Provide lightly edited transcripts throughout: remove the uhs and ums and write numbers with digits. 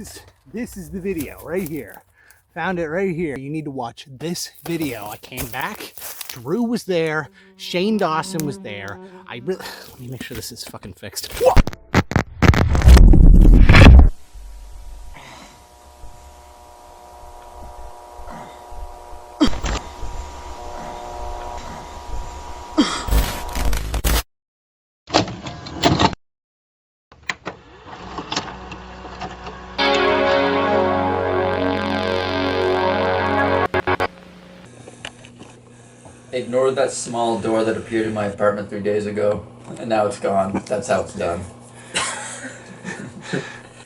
is the video right here. Found it right here. You need to watch this video. I came back. Drew was there. Shane Dawson was there. Let me make sure this is fucking fixed. Whoa! Ignored that small door that appeared in my apartment 3 days ago, and now it's gone. That's how it's done.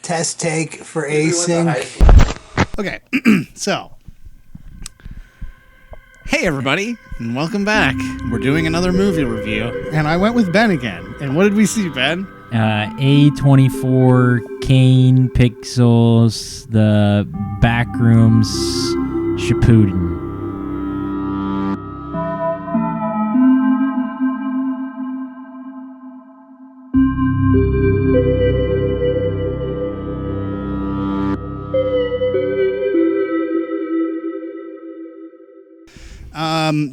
Test take for async. Okay, so. Hey everybody, and welcome back. We're doing another movie review, and I went with Ben again. And what did we see, Ben? A24, Kane, Pixels, the Backrooms, Shippuden.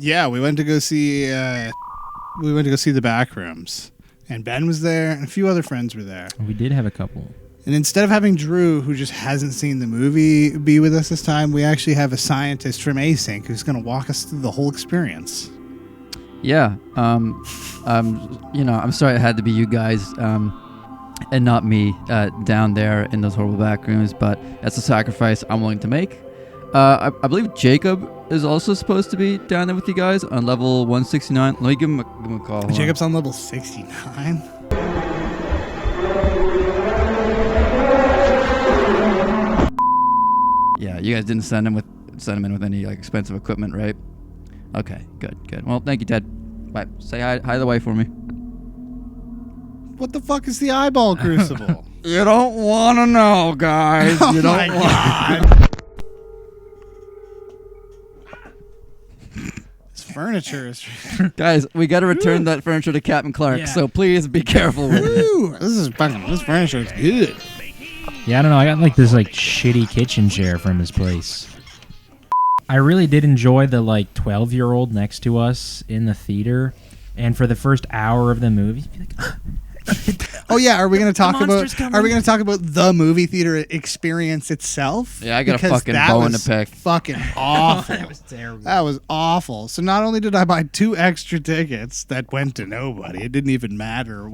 Yeah, we went to go see the Backrooms, and Ben was there, and a few other friends were there. We did have a couple. And instead of having Drew, who just hasn't seen the movie, be with us this time, we actually have a scientist from Async who's going to walk us through the whole experience. Yeah, I'm sorry it had to be you guys, and not me down there in those horrible back rooms, but that's a sacrifice I'm willing to make. I believe Jacob is also supposed to be down there with you guys on level 169. Let me give him a call. Jacob's on level 69. Yeah, you guys didn't send him in with any like expensive equipment, right? Okay, good. Well, thank you, Ted. Bye. Say hi the way for me. What the fuck is the eyeball crucible? You don't want to know, guys. Oh you don't my want. God. Furniture is guys, we got to return that furniture to Captain Clark, so please be careful with it. This furniture is good. Yeah, I don't know. I got like this like shitty kitchen chair from his place. I really did enjoy the like 12-year-old next to us in the theater, and for the first hour of the movie, he'd be like, oh yeah, are we going to talk about the movie theater experience itself? Yeah, I got a fucking bone to pick. Fucking awful. That was terrible. That was awful. So not only did I buy 2 extra tickets that went to nobody, it didn't even matter.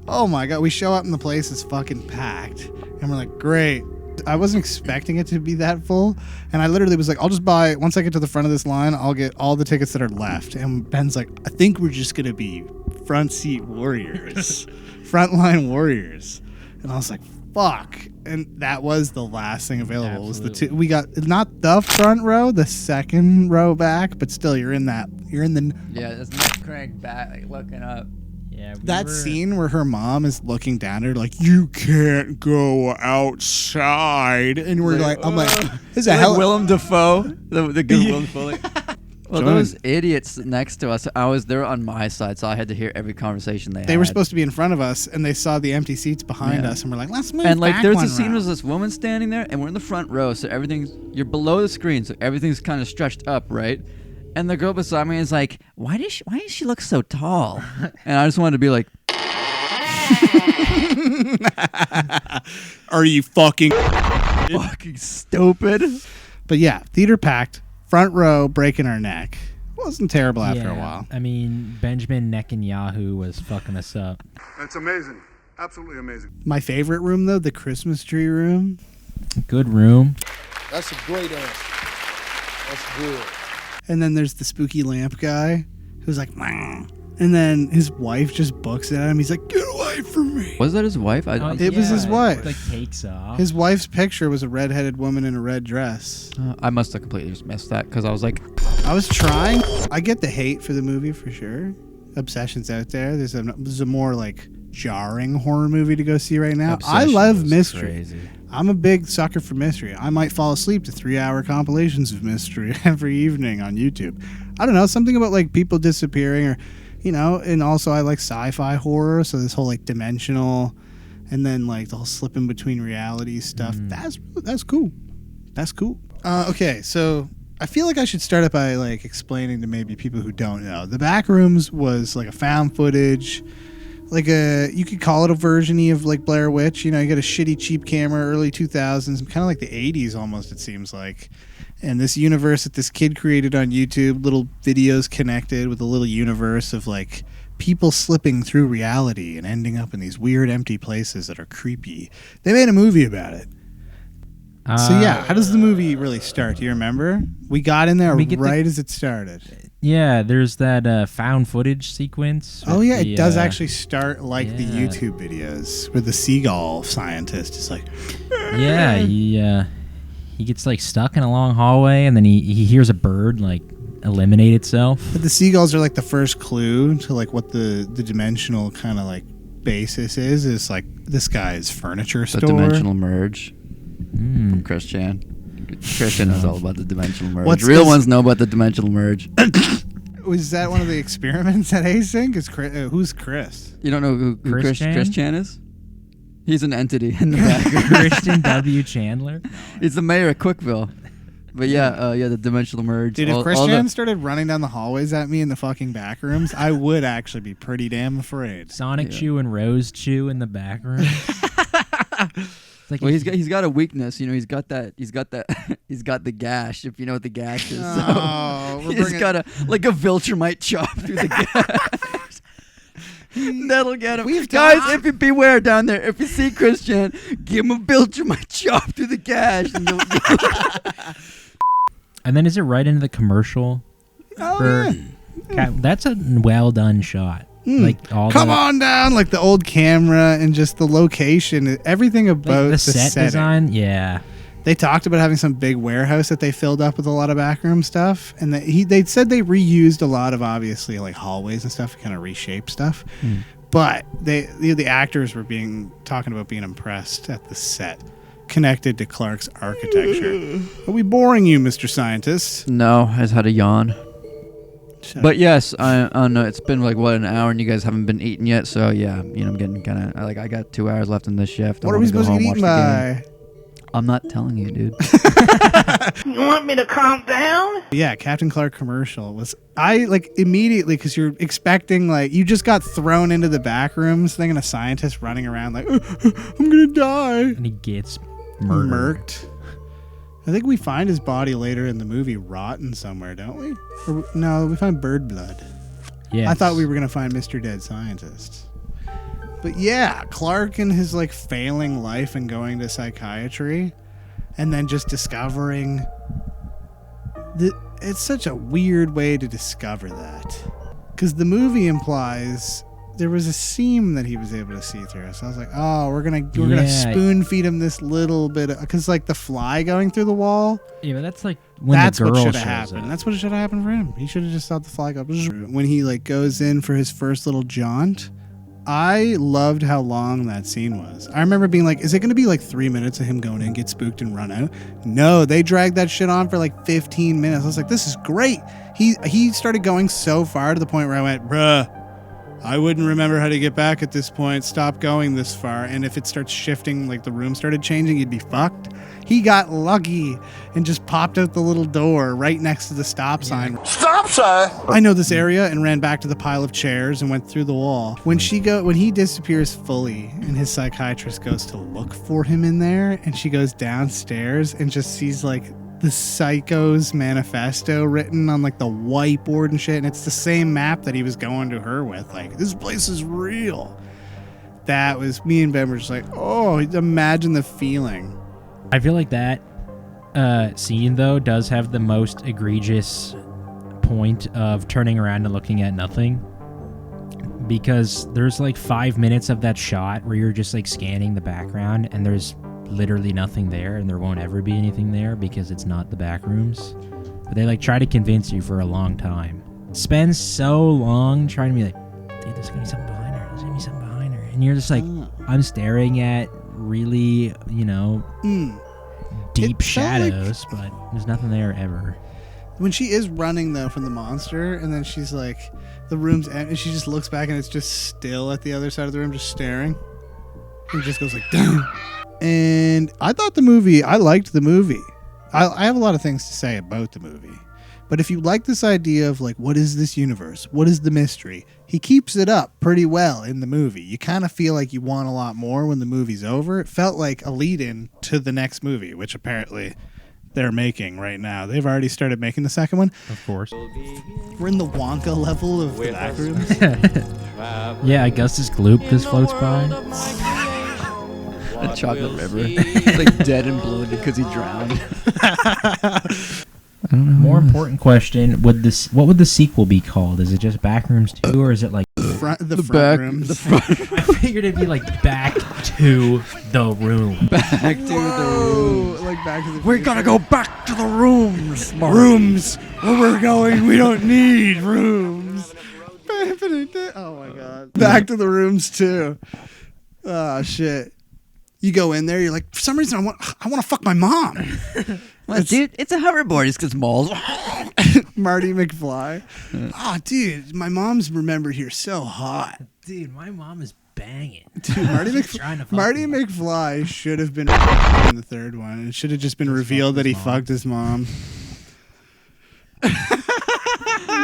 Oh my God, we show up and the place is fucking packed, and we're like, great. I wasn't expecting it to be that full, and I literally was like, I'll just buy, once I get to the front of this line, I'll get all the tickets that are left. And Ben's like, I think we're just gonna be front seat warriors, frontline warriors. And I was like, fuck. And that was the last thing available. Absolutely. We got not the front row, the second row back, but still you're in the Yeah, it's neck crank back, like, looking up. Yeah, scene where her mom is looking down at her like, you can't go outside, and we're like, I'm like, this is a hell. Willem Dafoe, the good Willem Dafoe. Well, those idiots next to us, they're on my side, so I had to hear every conversation they had. They were supposed to be in front of us, and they saw the empty seats behind us, and we're like, let's move. And like, back there's one a scene round. where this woman standing there, and we're in the front row, so you're below the screen, so everything's kind of stretched up, right? And the girl beside me is like, why does she look so tall? And I just wanted to be like, are you fucking stupid? But yeah, theater packed, front row, breaking our neck. Wasn't terrible after a while. I mean, Benjamin Netanyahu was fucking us up. That's amazing. Absolutely amazing. My favorite room, though, the Christmas tree room. Good room. That's a great answer. That's good. And then there's the spooky lamp guy who's like, "Meh." And then his wife just books at him. He's like, get away from me. Was that his wife? It was his wife. Like takes off. His wife's picture was a redheaded woman in a red dress. I must have completely just missed that because I was like, I was trying. I get the hate for the movie for sure. Obsession's out there. There's a more like jarring horror movie to go see right now. I love mystery. Crazy. I'm a big sucker for mystery. I might fall asleep to 3-hour compilations of mystery every evening on YouTube. I don't know, something about like people disappearing, or and also I like sci-fi horror, so this whole like dimensional and then like the whole slipping between reality stuff. That's cool. That's cool. Okay, so I feel like I should start up by like explaining to maybe people who don't know. The Backrooms was like a found footage, like you could call it a version of like Blair Witch. You know, you got a shitty cheap camera, early 2000s, kind of like the 80s almost, it seems like. And this universe that this kid created on YouTube, little videos connected with a little universe of like people slipping through reality and ending up in these weird empty places that are creepy. They made a movie about it. So yeah, how does the movie really start? Do you remember? We got in there right as it started. Yeah, there's that found footage sequence. Oh yeah, it does actually start like the YouTube videos where the seagull scientist is like, yeah, he gets like stuck in a long hallway, and then he hears a bird like eliminate itself. But the seagulls are like the first clue to like what the dimensional kind of like basis is. Is like this guy's furniture store. The dimensional merge. From Christian. Christian knows all about the dimensional merge. Real ones know about the dimensional merge. Was that one of the experiments at Async? Who's Chris? You don't know who Christian is? He's an entity in the back. Christian W. Chandler? He's the mayor of Quickville. But yeah, the dimensional merge. Dude, if Christian started running down the hallways at me in the fucking back rooms, I would actually be pretty damn afraid. Sonic Chew and Rose Chew in the back room. Like well, he's got a weakness, you know. He's got the gash. If you know what the gash is, he's got a Viltrumite chop through the gash. That'll get him. Guys, if you beware down there, if you see Christian, give him a Viltrumite chop through the gash. And then is it right into the commercial? Oh yeah. That's a well done shot. Like come on down, like the old camera and just the location, everything about like the set design. Yeah, they talked about having some big warehouse that they filled up with a lot of backroom stuff, and they said they reused a lot of obviously like hallways and stuff, kind of reshape stuff. But the actors were talking about being impressed at the set connected to Clark's architecture. Are we boring you, Mr. Scientist? No, I just had a yawn. But yes, I know it's been like an hour, and you guys haven't been eating yet. So yeah, you know, I'm getting kind of like I got 2 hours left in this shift. What are we supposed to get eaten by? I'm not telling you, dude. You want me to calm down? Yeah, Captain Clark commercial was immediately because you're expecting like you just got thrown into the back rooms, thinking a scientist running around like I'm gonna die, and he gets murked. I think we find his body later in the movie rotten somewhere, don't we? No, we find bird blood. Yeah. I thought we were going to find Mr. Dead Scientist. But yeah, Clark and his like failing life and going to psychiatry and then just discovering it's such a weird way to discover that. Because the movie implies there was a seam that he was able to see through. So I was like, oh, we're gonna spoon feed him this little bit, because like the fly going through the wall. Yeah, but that's like when the girl what should shows have happened. up. That's what should have happened for him. He should have just thought the fly go. When he like goes in for his first little jaunt, I loved how long that scene was. I remember being like, is it going to be like 3 minutes of him going in, get spooked, and run out? No, they dragged that shit on for like 15 minutes. I was like, this is great. He started going so far to the point where I went, bruh, I wouldn't remember how to get back at this point. Stop going this far. And if it starts shifting, like the room started changing, you'd be fucked. He got lucky and just popped out the little door right next to the stop sign. Stop sign? I know this area, and ran back to the pile of chairs and went through the wall. When he disappears fully and his psychiatrist goes to look for him in there, and she goes downstairs and just sees like the Psycho's manifesto written on like the whiteboard and shit, and it's the same map that he was going to her with, like, this place is real. That was, me and Ben were just like, oh, imagine the feeling. I feel like that scene though does have the most egregious point of turning around and looking at nothing, because there's like 5 minutes of that shot where you're just like scanning the background and there's literally nothing there, and there won't ever be anything there because it's not the back rooms. But they like try to convince you for a long time. Spend so long trying to be like, dude, there's gonna be something behind her. There's gonna be something behind her, and you're just like, I'm staring at really, you know, deep shadows, but there's nothing there ever. When she is running though from the monster, and then she's like, the room's empty, and she just looks back and it's just still at the other side of the room, just staring. He just goes like, damn. And I liked the movie. I have a lot of things to say about the movie. But if you like this idea of like, what is this universe? What is the mystery? He keeps it up pretty well in the movie. You kind of feel like you want a lot more when the movie's over. It felt like a lead-in to the next movie, which apparently they're making right now. They've already started making the second one. Of course. We're in the Wonka level of the Backrooms. Yeah, Augustus Gloop just floats by. A chocolate river. Like dead and bloated because he drowned. I don't know. More important question: what would the sequel be called? Is it just Backrooms 2, or is it like the front rooms? The front. I figured it'd be like Back to the Room. Back to the room. Like Back to the We're gonna go back to the rooms. rooms where we're going. We don't need rooms. Oh my god! Back to the rooms too. Oh shit! You go in there. You're like, for some reason, I want to fuck my mom. Well, dude, it's a hoverboard. It's because malls. Marty McFly. Oh, dude, my mom's remembered here so hot. Dude, my mom is banging. Dude, Trying to fuck Marty me. McFly should have been in the third one. It should have just been revealed that he fucked his mom.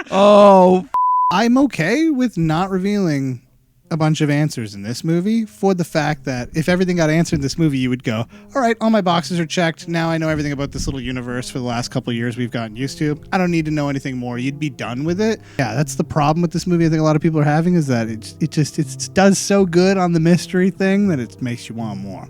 Oh. I'm okay with not revealing a bunch of answers in this movie for the fact that if everything got answered in this movie, you would go, all right, all my boxes are checked. Now I know everything about this little universe for the last couple of years we've gotten used to. I don't need to know anything more. You'd be done with it. Yeah, that's the problem with this movie I think a lot of people are having is that it does so good on the mystery thing that it makes you want more.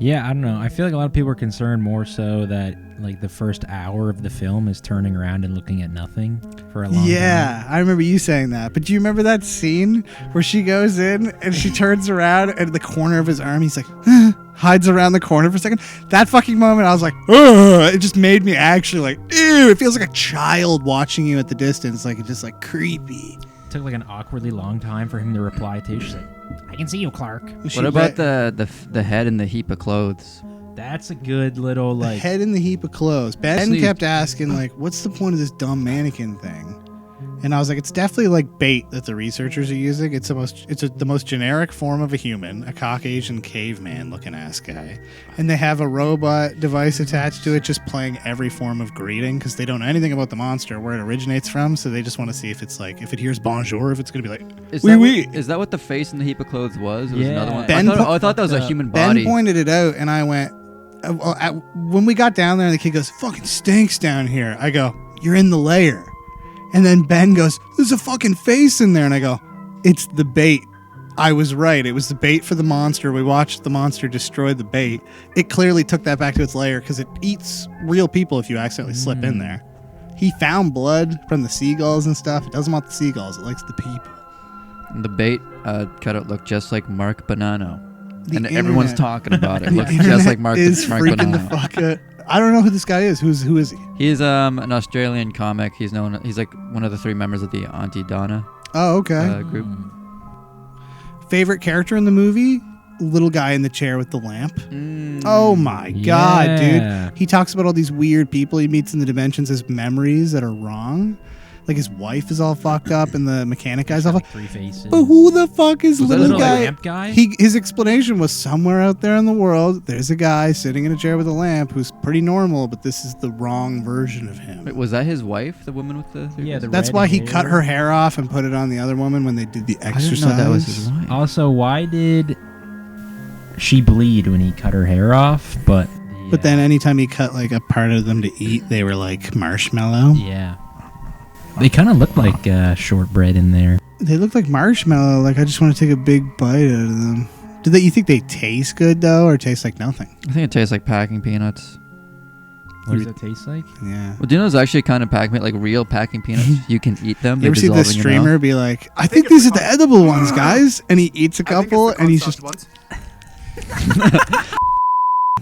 Yeah, I don't know. I feel like a lot of people are concerned more so that like the first hour of the film is turning around and looking at nothing for a long time. Yeah, I remember you saying that. But do you remember that scene where she goes in and she turns around and the corner of his arm, he's like, hides around the corner for a second? That fucking moment, I was like, ugh. It just made me actually like, ew. It feels like a child watching you at the distance. Like, it's just like creepy. It took like an awkwardly long time for him to reply to. She's like, I can see you, Clark. What about the head in the heap of clothes? That's a good little The like. head in the heap of clothes. Ben Actually- kept asking, like, what's the point of this dumb mannequin thing? And I was like, it's definitely like bait that the researchers are using. It's the most generic form of a human, a Caucasian caveman looking ass guy. And they have a robot device attached to it just playing every form of greeting because they don't know anything about the monster, where it originates from. So they just want to see if it's like, if it hears bonjour, if it's going to be like, Is oui, that oui. Is that what the face in the heap of clothes was? It was Yeah. another one. Ben I thought that was a human body. Ben pointed it out, and I went, when we got down there, and the kid goes, fucking stinks down here. I go, you're in the lair. And then Ben goes, there's a fucking face in there. And I go, it's the bait. I was right. It was the bait for the monster. We watched the monster destroy the bait. It clearly took that back to its lair because it eats real people if you accidentally slip in there. He found blood from the seagulls and stuff. It doesn't want the seagulls. It likes the people. The bait cutout looked just like Mark Bonanno. The And everyone's internet- talking about it. It The looks internet just like Mark is freaking the Bonanno. fuck out. I don't know who this guy is. Who is he? He's an Australian comic. He's like one of the three members of the Auntie Donna Oh, okay. group. Favorite character in the movie? Little guy in the chair with the lamp. Oh my god, Yeah. dude. He talks about all these weird people he meets in the dimensions as memories that are wrong. Like his wife is all fucked up and the mechanic guy's all fucked. 3 faces. But who the fuck is Was that little little guy? lamp guy? His explanation was somewhere out there in the world, there's a guy sitting in a chair with a lamp who's pretty normal, but this is the wrong version of him. Wait, was that his wife, the woman with the? Yeah, the That's red why he hair. cut her hair off and put it on the other woman when they did the I exercise. didn't know that was his wife. Also, why did she bleed when he cut her hair off? But then anytime he cut like a part of them to eat, they were like marshmallow. yeah, they kind of look like shortbread in there. They look like marshmallow. Like I just want to take a big bite out of them. You think they taste good though, or taste like nothing? I think it tastes like packing peanuts. What does that taste like? Yeah. Well, do you know it's actually kind of packing, like real packing peanuts? You can eat them. You They ever see dissolve this in your streamer mouth. be like, I think these are the edible ones, guys, and he eats a couple, and he's just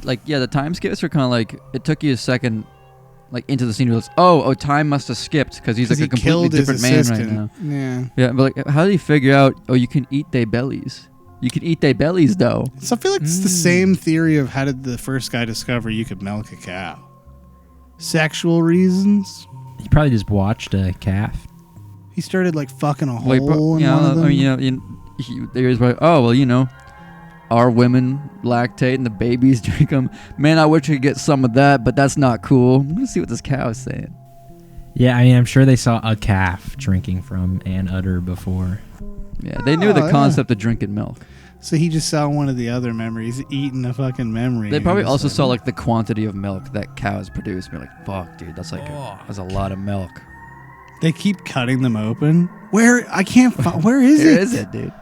Like, yeah, the time skips are kind of like, it took you a second, like, into the scene. Where it's, oh, time must have skipped because he's like he a completely killed his different man right assistant. now. Yeah. Yeah, but like, how do you figure out, oh, you can eat their bellies? You can eat their bellies, though. So I feel like it's the same theory of how did the first guy discover you could milk a cow? Sexual reasons. He probably just watched a calf. He started like fucking a Like, hole in you know, one of them. I mean, there's like, oh, well, you know, our women lactate and the babies drink them. Man, I wish we could get some of that, but that's not cool. I'm gonna see what this cow is saying. Yeah, I mean, I'm sure they saw a calf drinking from an udder before. Yeah, they knew the concept of drinking milk. So he just saw one of the other memories, eating a fucking memory. They probably also saw like the quantity of milk that cows produce. Be like, fuck, dude, that's like that's a lot of milk. They keep cutting them open. Where I can't find. Where is it? Where is it, dude?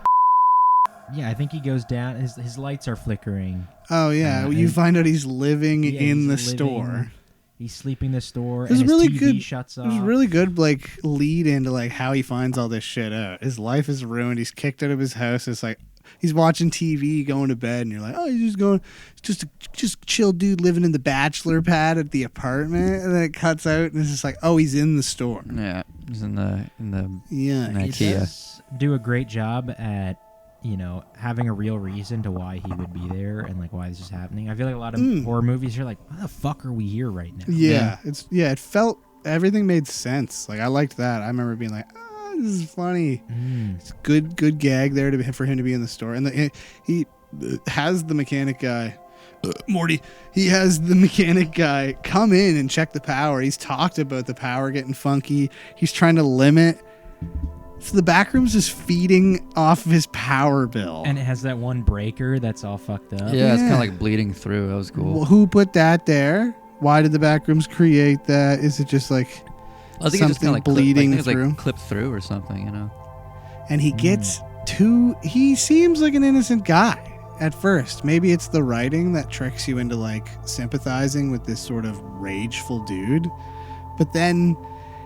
Yeah, I think he goes down. His lights are flickering. Oh yeah, you find out he's living in the he's store. He's sleeping in the store. It was and really his TV good. Shuts off. It was really good, like lead into like how he finds all this shit out. His life is ruined. He's kicked out of his house. It's like he's watching TV, going to bed, and you're like, oh, he's just going, just a chill dude living in the bachelor pad at the apartment, and then it cuts out, and it's just like, oh, he's in the store. Yeah, he's in the Yeah, in He IKEA. does do a great job at, having a real reason to why he would be there and like why this is happening. I feel like a lot of horror movies are like, why the fuck are we here right now? Yeah, it felt everything made sense. Like I liked that. I remember being like, this is funny. It's good gag there for him to be in the store, and he has the mechanic guy. Morty, he has the mechanic guy come in and check the power. He's talked about the power getting funky. He's trying to limit. So the Backrooms is feeding off of his power bill. And it has that one breaker that's all fucked up. Yeah, it's kind of like bleeding through. That was cool. Well, who put that there? Why did the Backrooms create that? Is it just like I think something it's just like bleeding through? Like clipped through or something, And he gets he seems like an innocent guy at first. Maybe it's the writing that tricks you into like sympathizing with this sort of rageful dude. But then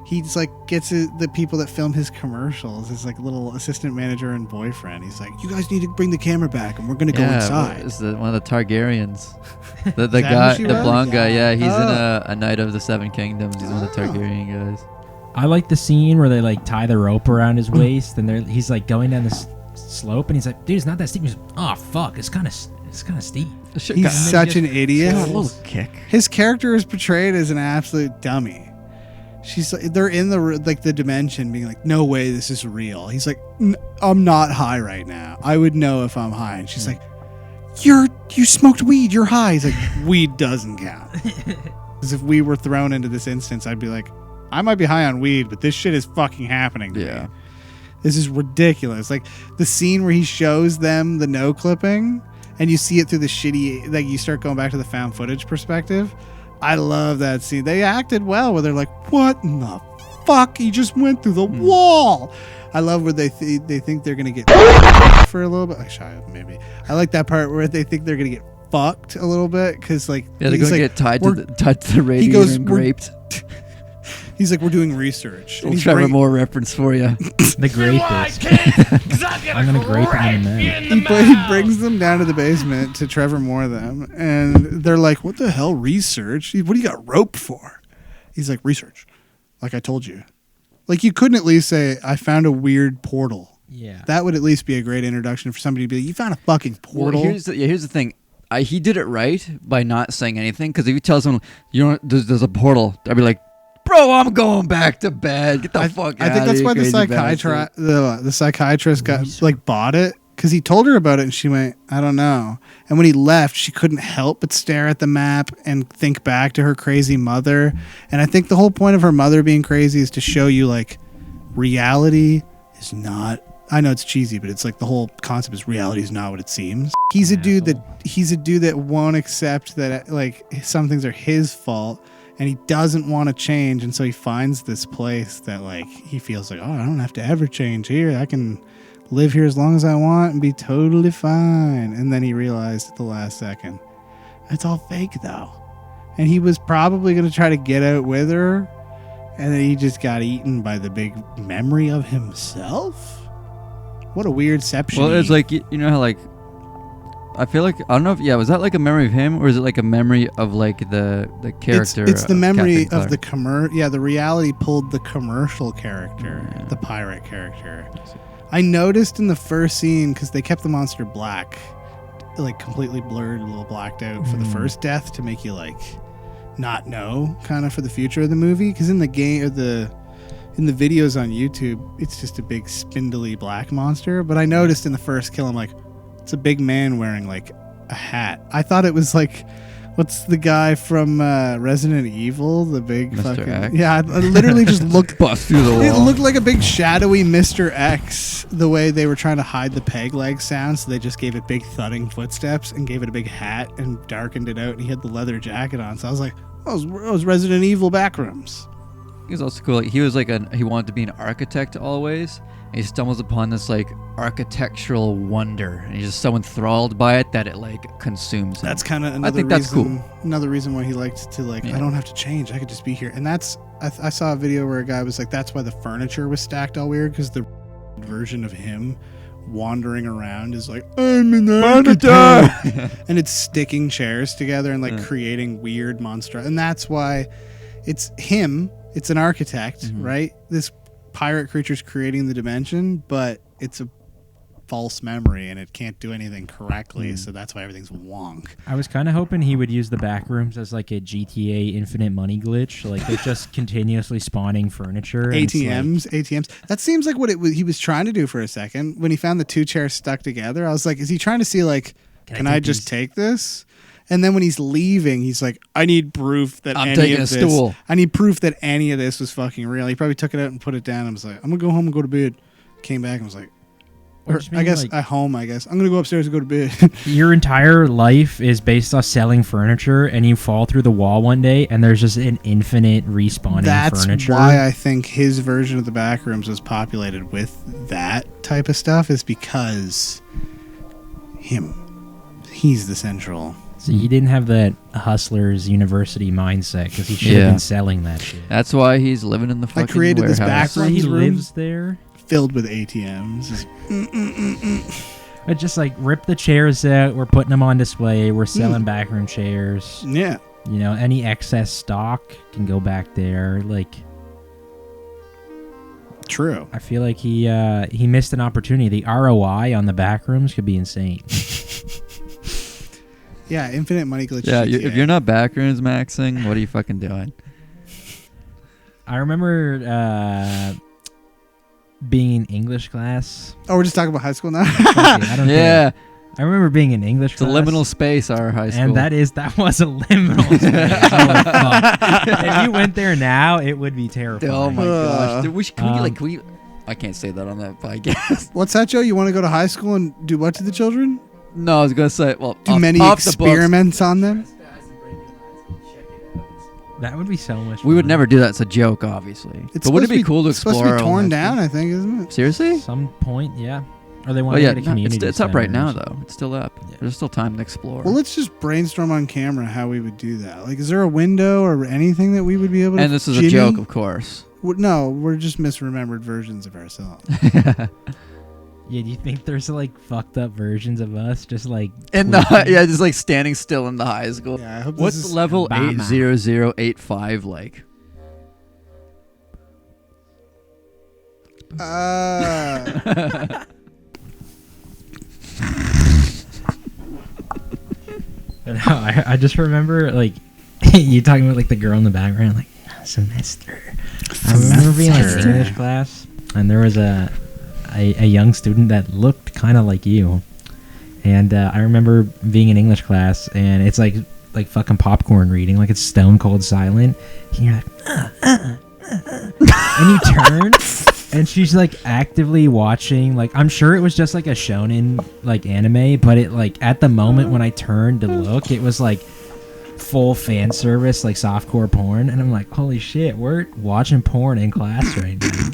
he's like gets the people that film his commercials, his like little assistant manager and boyfriend. He's like, you guys need to bring the camera back and we're going to go inside. It's one of the Targaryens. The that guy, who she the was? blonde guy. Yeah, he's in a Knight of the Seven Kingdoms. He's one of the Targaryen guys. I like the scene where they like tie the rope around his waist and he's like going down this slope and he's like, dude, it's not that steep. He's like, oh fuck, it's kind of steep. He's such an idiot. A little kick. His character is portrayed as an absolute dummy. They're in the dimension being like, no way this is real. He's like, I'm not high right now. I would know if I'm high. And she's like, you smoked weed, you're high. He's like, weed doesn't count. Because if we were thrown into this instance, I'd be like, I might be high on weed, but this shit is fucking happening to me. This is ridiculous. Like the scene where he shows them the no clipping and you see it through the shitty, like you start going back to the found footage perspective. I love that scene. They acted well where they're like, what in the fuck? He just went through the wall. I love where they think they're going to get for a little bit. Like, shy up, maybe. I like that part where they think they're going to get fucked a little bit because like they're going to get tied to the radio he goes, and graped. He's like, we're doing research. We'll Trevor Moore reference for you. The grapist. I'm going to grape him in the mouth. He brings them down to the basement to Trevor Moore them, and they're like, what the hell, research? What do you got rope for? He's like, research. Like I told you. Like you couldn't at least say, I found a weird portal. Yeah. That would at least be a great introduction for somebody to be like, you found a fucking portal? Well, here's the thing. He did it right by not saying anything, because if you tell someone, there's a portal, I'd be like, bro, I'm going back to bed. Get the fuck out of here. I think that's why the psychiatrist got like bought it, because he told her about it and she went, I don't know. And when he left, she couldn't help but stare at the map and think back to her crazy mother. And I think the whole point of her mother being crazy is to show you like reality is not. I know it's cheesy, but it's like the whole concept is reality is not what it seems. He's a dude that won't accept that like some things are his fault. And he doesn't want to change, and so he finds this place that like he feels like, oh, I don't have to ever change here. I can live here as long as I want and be totally fine. And then he realized at the last second, it's all fake though. And he was probably going to try to get out with her, and then he just got eaten by the big memory of himself. What a weirdception. Well, it's like, you know how like, I feel like, I don't know if, was that like a memory of him, or is it like a memory of like the character? It's the memory Captain of the the reality pulled the commercial character, the pirate character. I noticed in the first scene, because they kept the monster black, like completely blurred, a little blacked out for the first death to make you like not know kind of for the future of the movie. Because in the game, or in the videos on YouTube, it's just a big spindly black monster. But I noticed in the first kill, I'm like, It's a big man wearing like a hat. I thought it was like, what's the guy from Resident Evil? The big Mr. fucking X? yeah. It literally just looked Bust through the wall. It looked like a big shadowy Mr. X. The way they were trying to hide the peg leg sound, so they just gave it big thudding footsteps and gave it a big hat and darkened it out. And he had the leather jacket on, so I was like, "Oh, it was Resident Evil Backrooms." He was also cool. Like, he was like he wanted to be an architect always. And he stumbles upon this like architectural wonder, and he's just so enthralled by it that it like consumes him. That's kind of I think that's cool. Another reason why he liked to like, I don't have to change. I could just be here. And that's I saw a video where a guy was like, that's why the furniture was stacked all weird, because the version of him wandering around is like, I'm an architect, and it's sticking chairs together and like creating weird monster. And that's why it's him. It's an architect, right? This pirate creature's creating the dimension, but it's a false memory and it can't do anything correctly, so that's why everything's wonk. I was kind of hoping he would use the Backrooms as like a GTA infinite money glitch. Like they're just continuously spawning furniture. ATMs. That seems like what he was trying to do for a second. When he found the two chairs stuck together, I was like, is he trying to see like, can I just take this? And then when he's leaving, he's like, I need proof that I'm any taking of a this. stool. I need proof that any of this was fucking real. He probably took it out and put it down. I was like, I'm gonna go home and go to bed. Came back and was like, I guess I'm gonna go upstairs and go to bed. Your entire life is based off selling furniture, and you fall through the wall one day, and there's just an infinite respawning furniture. That's why I think his version of the Backrooms was populated with that type of stuff, is because he's the central. So he didn't have that hustler's university mindset, because he should have been selling that shit. That's why he's living in the fucking I created warehouse. this Backrooms he room lives there. filled with ATMs. But just like rip the chairs out. We're putting them on display. We're selling backroom chairs. Yeah. You know, any excess stock can go back there. Like, True. I feel like he missed an opportunity. The ROI on the Backrooms could be insane. Yeah, infinite money glitch. Yeah, GTA. if you're not Backrooms maxing, what are you fucking doing? I remember being in English class. Oh, we're just talking about high school now? I don't Yeah. think. I remember being in English It's a class. liminal space, our high school. And that was a liminal space. Holy fuck. If you went there now, it would be terrifying. Oh my gosh. Dude, can we Um, I can't say that on that podcast. What's that, Joe? You want to go to high school and do what to the children? No, I was going to say, well, Do many experiments on them? That would be so much We would fun. never do that. It's a joke, obviously. But wouldn't it be cool to It's explore? supposed to be our torn own down, history? I think, isn't it? Seriously? Some point, yeah. Or they want Oh to yeah, get a community it's up right now center. though. It's still up. Yeah. There's still time to explore. Well, let's just brainstorm on camera how we would do that. Like, is there a window or anything that we would be able to... And this is Jimmy? a joke, of course. No, we're just misremembered versions of ourselves. Yeah, do you think there's like fucked up versions of us just like And tweaking? just like standing still in the high school. Yeah, I hope What's this is... level Obama. 80085 like? No, I just remember like you talking about like the girl in the background, like semester. I remember being like in English class, and there was a young student that looked kind of like you, and I remember being in English class, and it's like fucking popcorn reading, like it's stone cold silent, and you're like, and you turn. And she's like actively watching, like I'm sure it was just like a shonen like anime, but it like at the moment when I turned to look, it was like full fan service, like softcore porn, and I'm like, holy shit, we're watching porn in class right now.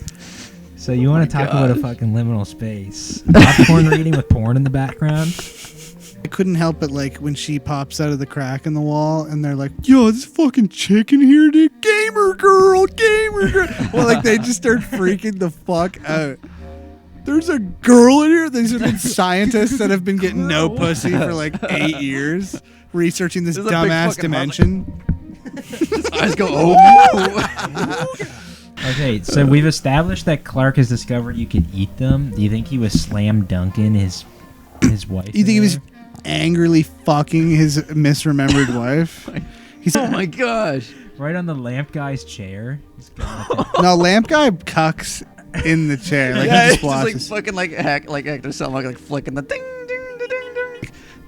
So you want to talk about a fucking liminal space? Popcorn reading with porn in the background. I couldn't help it, like, when she pops out of the crack in the wall and they're like, yo, this fucking chick in here, dude. Gamer girl. Well, like, they just start freaking the fuck out. There's a girl in here. These have been scientists that have been getting no pussy for like 8 years, researching this There's a big dumbass fucking dimension. His eyes go, oh. Okay, so we've established that Clark has discovered you can eat them. Do you think he was slam dunking his wife? You think he was angrily fucking his misremembered wife? He's Oh my gosh. right on the lamp guy's chair? He's got no, lamp guy cucks in the chair. Like, Yeah, he it's just just like watches. fucking like Hector Selma like flicking the ding ding ding ding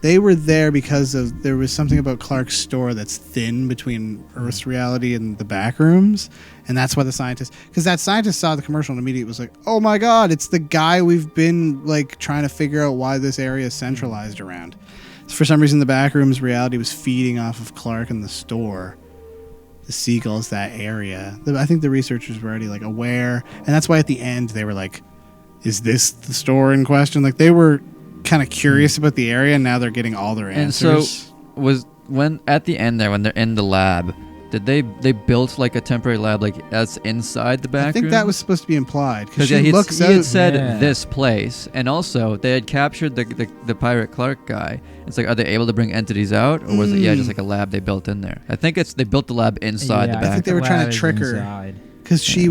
They were there because there was something about Clark's store that's thin between Earth's reality and the Backrooms, and that's why the scientist, because that scientist saw the commercial and immediately was like, "Oh my God, it's the guy we've been like trying to figure out why this area is centralized around." For some reason, the Backrooms reality was feeding off of Clark and the store, the seagulls, that area. I think the researchers were already like aware, and that's why at the end they were like, "Is this the store in question?" Like they were kind of curious about the area, and now they're getting all their answers. And so when at the end there, when they're in the lab, did they built like a temporary lab like that's inside the back I think room? that was supposed to be implied because he looks had out. said this place, and also they had captured the pirate Clark guy. It's like, are they able to bring entities out, or was it just like a lab they built in there? I think they built the lab inside the back. I think they were trying to trick her because she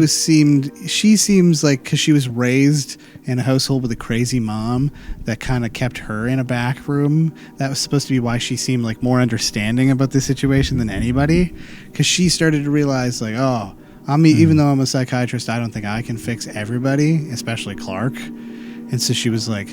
seems like, because she was raised in a household with a crazy mom that kind of kept her in a back room. That was supposed to be why she seemed like more understanding about the situation than anybody, because she started to realize like, oh, even though I'm a psychiatrist, I don't think I can fix everybody, especially Clark. And so she was like,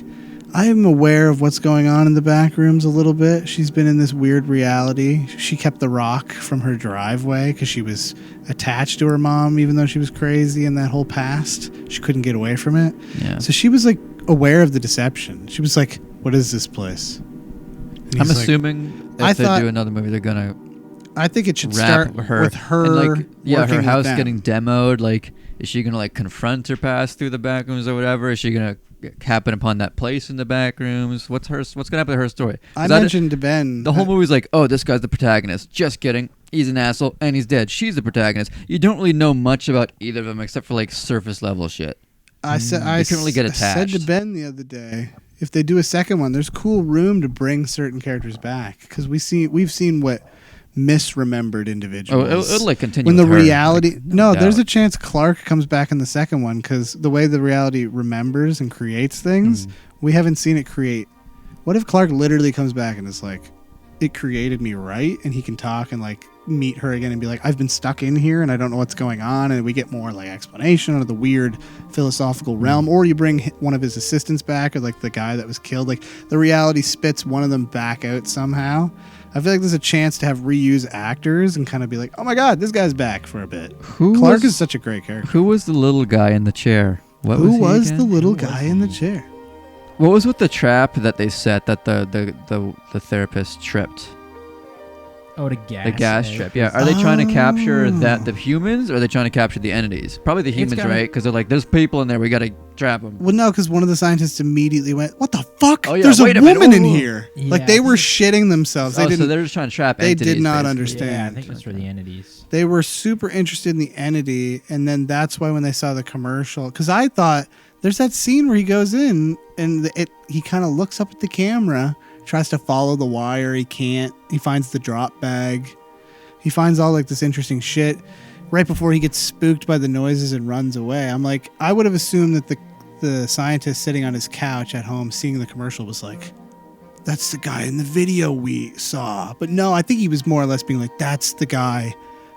I am aware of what's going on in the back rooms a little bit. She's been in this weird reality. She kept the rock from her driveway because she was attached to her mom, even though she was crazy in that whole past. She couldn't get away from it. Yeah. So she was like aware of the deception. She was like, what is this place? And I'm he's assuming if they do another movie, they're gonna I think it should start with her. And like, her house them. getting demoed. Like, is she gonna like confront her past through the back rooms or whatever? Is she gonna happen upon that place in the back rooms? What's gonna happen to her story? I mentioned to Ben the whole movie's like, oh, this guy's the protagonist. Just kidding. He's an asshole and he's dead. She's the protagonist. You don't really know much about either of them except for like surface level shit. I couldn't really get attached. I said to Ben the other day, if they do a second one, there's cool room to bring certain characters back, because we've seen what misremembered individuals. Oh, it'll like continue when with the her, reality. like, no, there's a chance Clark comes back in the second one, because the way the reality remembers and creates things, we haven't seen it create. What if Clark literally comes back and is like, it created me, right? And he can talk and like meet her again and be like, I've been stuck in here and I don't know what's going on, and we get more like explanation of the weird philosophical realm. Or you bring one of his assistants back, or like the guy that was killed, like the reality spits one of them back out somehow. I feel like there's a chance to have reuse actors and kind of be like, oh my God, this guy's back for a bit. Clark is such a great character. Who was the little guy in the chair? Who was the little guy in the chair? What was with the trap that they set that the therapist tripped? Oh, the gas. The gas trip. Yeah. Are they trying to capture the humans, or are they trying to capture the entities? Probably the humans, right? Because they're like, there's people in there. We got to trap them. Well, no, because one of the scientists immediately went, what the fuck? Oh, yeah, there's a woman in Ooh. here. Yeah, like they were shitting themselves. So they're just trying to trap entities. They did not basically. understand. Yeah, I think it was for the entities. They were super interested in the entity, and then that's why when they saw the commercial, because I thought there's that scene where he goes in and he kind of looks up at the camera, tries to follow the wire. He can't. He finds the drop bag. He finds all like this interesting shit right before he gets spooked by the noises and runs away. I'm like, I would have assumed that the scientist sitting on his couch at home seeing the commercial was like, that's the guy in the video we saw. But no, I think he was more or less being like, that's the guy,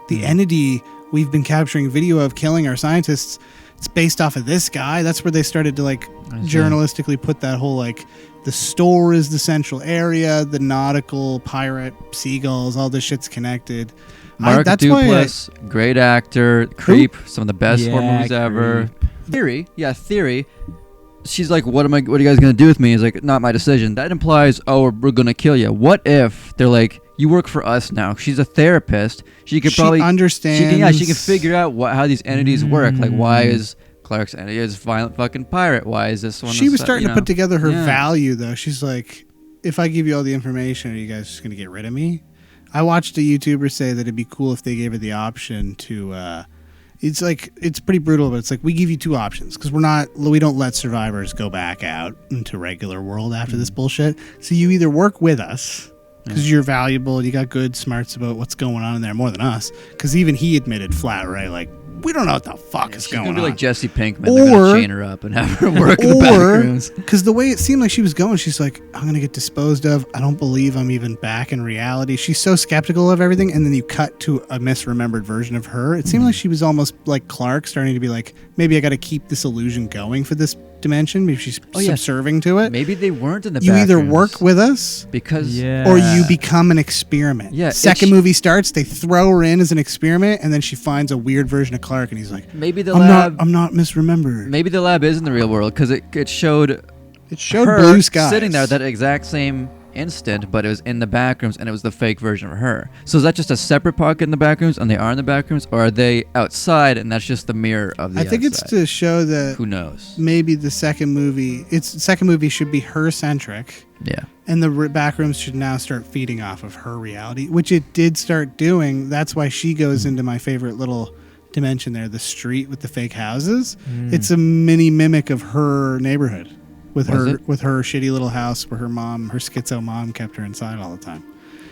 the entity we've been capturing video of killing our scientists. It's based off of this guy. That's where they started to like journalistically put that whole like, the store is the central area, the nautical, pirate, seagulls, all this shit's connected. Mark Duplass, great actor, Creep, some of the best horror movies ever. Theory. She's like, what are you guys gonna do with me? He's like, not my decision. That implies, oh, we're gonna kill you. What if they're like, you work for us now? She's a therapist. She probably understand. She can figure out how these entities work. Like, why is Clark's entity is violent fucking pirate? Why is this one? She was starting to put together her value, though. She's like, if I give you all the information, are you guys just gonna get rid of me? I watched a YouTuber say that it'd be cool if they gave her the option to. It's like, it's pretty brutal, but it's like, we give you two options because we don't let survivors go back out into regular world after this bullshit. So you either work with us because you're valuable, you got good smarts about what's going on in there more than us. Because even he admitted flat, right? Like, We don't know what the fuck is She's going gonna be on. like Jesse Pinkman. They're gonna chain her up and have her work in the back rooms. Because the way it seemed like she was going, she's like, I'm going to get disposed of. I don't believe I'm even back in reality. She's so skeptical of everything. And then you cut to a misremembered version of her. It seemed like she was almost like Clark, starting to be like, maybe I got to keep this illusion going for this dimension. Maybe she's subserving to it. Maybe they weren't in the You back either rooms work with us because or you become an experiment. Yeah, Second movie starts, they throw her in as an experiment, and then she finds a weird version of Clark, and he's like, maybe the lab. I'm not misremembered. Maybe the lab is in the real world because it showed her blue skies sitting there that exact same instant, but it was in the back rooms and it was the fake version of her. So is that just a separate pocket in the back rooms and they are in the back rooms, or are they outside and that's just the mirror of the I think outside? it's to show that who knows? Maybe the second movie should be her centric. Yeah. And the back rooms should now start feeding off of her reality, which it did start doing. That's why she goes into my favorite little dimension there, the street with the fake houses. It's a mini mimic of her neighborhood with her shitty little house where her schizo mom kept her inside all the time.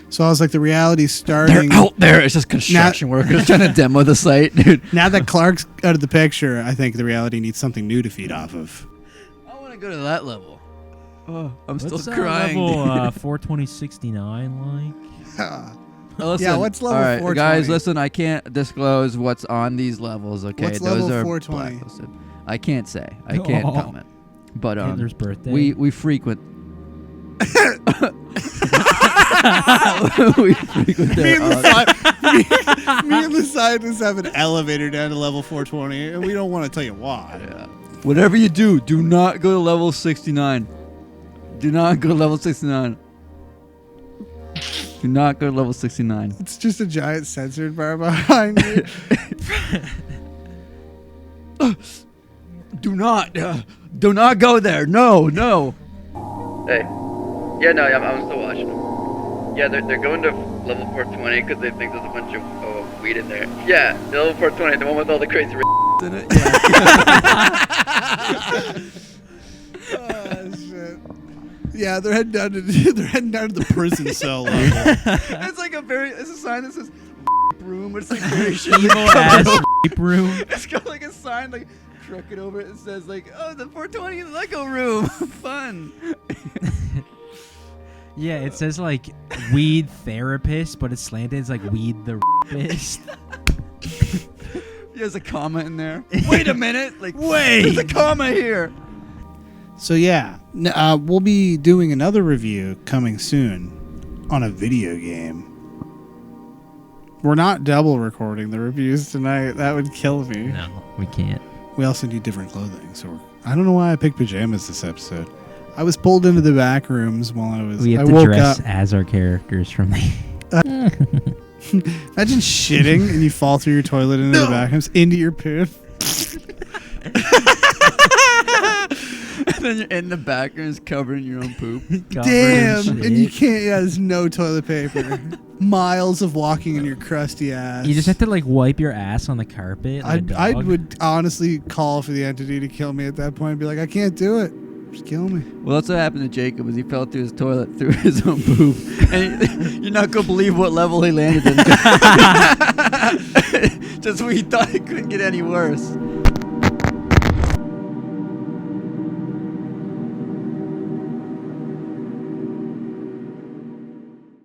So I was like, the reality's starting. They're out there. It's just construction workers trying to demo the site, dude. Now that Clark's out of the picture, I think the reality needs something new to feed off of. I want to go to that level. Oh, I'm What's still crying. level 42069 like? Listen, Yeah, what's level all right, 420? guys, listen, I can't disclose what's on these levels, okay? What's Those level are 420? blacklisted. I can't say. I can't comment. But Hitler's birthday. we frequent we frequent Me their and the scientists have an elevator down to level 420, and we don't want to tell you why. Yeah. Whatever you do not go to level 69. Do not go to level 69. Do not go to level 69. It's just a giant censored bar behind you. Do not go there. No. Hey. Yeah, no, I'm still watching them. Yeah, they're going to level 420 because they think there's a bunch of weed in there. Yeah, level 420, the one with all the crazy in it. Yeah. Oh shit. Yeah, they're heading down to the prison cell level. It's a sign that says room. It's like very evil ass rape room. It's got like a sign like crooked over it. It says like, oh, the 420 Lego room, fun. Yeah, it says like weed therapist, but it's slanted. It's like weed the rapist. There's a comma in there. Wait a minute. Like, wait. There's a comma here. So yeah, we'll be doing another review coming soon on a video game. We're not double recording the reviews tonight. That would kill me. No, we can't. We also need different clothing, so I don't know why I picked pajamas this episode. I was pulled into the back rooms while I have to woke dress up. as our characters from the. Imagine shitting and you fall through your toilet into the back rooms, into your poop. And then you're in the back rooms covered in your own poop. Damn, and you can't. Yeah, there's no toilet paper. Miles of walking in your crusty ass. You just have to like wipe your ass on the carpet. Like I would honestly call for the entity to kill me at that point and be like, I can't do it. Just kill me. Well, that's what happened to Jacob. Was he fell through his toilet through his own poop, and you're not gonna believe what level he landed in. Just when he thought it couldn't get any worse.